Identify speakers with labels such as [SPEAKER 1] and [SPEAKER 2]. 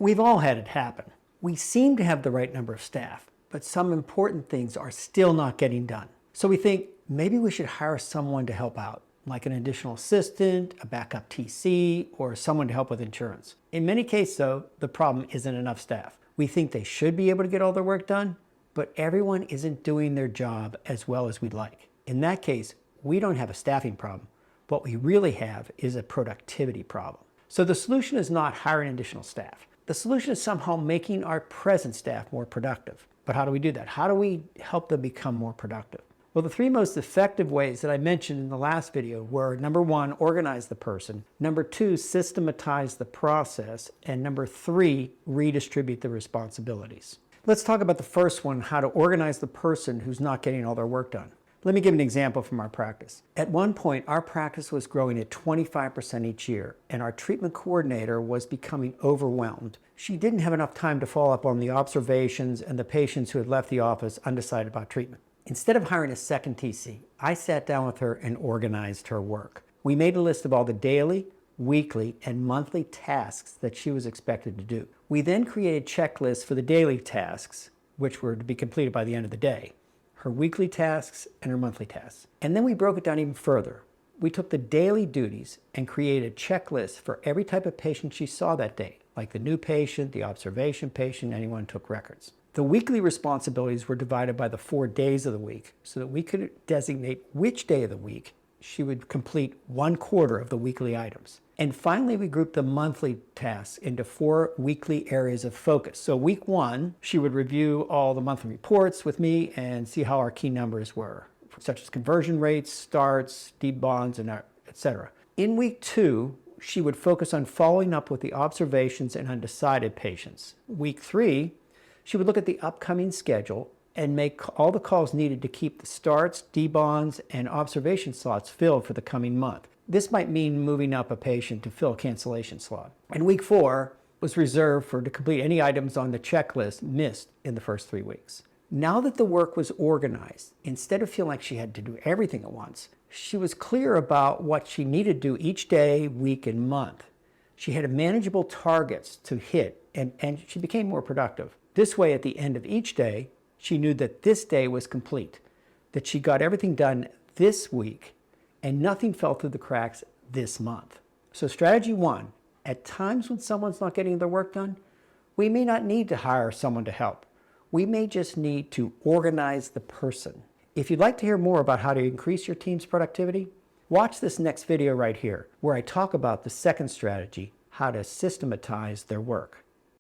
[SPEAKER 1] We've all had it happen. We seem to have the right number of staff, but some important things are still not getting done. So we think maybe we should hire someone to help out, like an additional assistant, a backup TC, or someone to help with insurance. In many cases, though, the problem isn't enough staff. We think they should be able to get all their work done, but everyone isn't doing their job as well as we'd like. In that case, we don't have a staffing problem. What we really have is a productivity problem. So the solution is not hiring additional staff. The solution is somehow making our present staff more productive. But how do we do that? How do we help them become more productive? Well, the three most effective ways that I mentioned in the last video were, number one, organize the person, number two, systematize the process, and number three, redistribute the responsibilities. Let's talk about the first one, how to organize the person who's not getting all their work done. Let me give an example from our practice. At one point, our practice was growing at 25% each year, and our treatment coordinator was becoming overwhelmed. She didn't have enough time to follow up on the observations and the patients who had left the office undecided about treatment. Instead of hiring a second TC, I sat down with her and organized her work. We made a list of all the daily, weekly, and monthly tasks that she was expected to do. We then created checklists for the daily tasks, which were to be completed by the end of the day, her weekly tasks and her monthly tasks. And then we broke it down even further. We took the daily duties and created checklists for every type of patient she saw that day, like the new patient, the observation patient, anyone who took records. The weekly responsibilities were divided by the 4 days of the week so that we could designate which day of the week she would complete 1/4 of the weekly items. And finally, we grouped the monthly tasks into 4 weekly areas of focus. So week 1, she would review all the monthly reports with me and see how our key numbers were, such as conversion rates, starts, deep bonds, and etc. In week 2, she would focus on following up with the observations and undecided patients. Week 3, she would look at the upcoming schedule and make all the calls needed to keep the starts, D-bonds, and observation slots filled for the coming month. This might mean moving up a patient to fill a cancellation slot. And week 4 was reserved to complete any items on the checklist missed in the first 3 weeks. Now that the work was organized, instead of feeling like she had to do everything at once, she was clear about what she needed to do each day, week, and month. She had manageable targets to hit, and she became more productive. This way, at the end of each day, she knew that this day was complete, that she got everything done this week, and nothing fell through the cracks this month. So strategy 1, at times when someone's not getting their work done, we may not need to hire someone to help. We may just need to organize the person. If you'd like to hear more about how to increase your team's productivity, watch this next video right here, where I talk about the second strategy, how to systematize their work.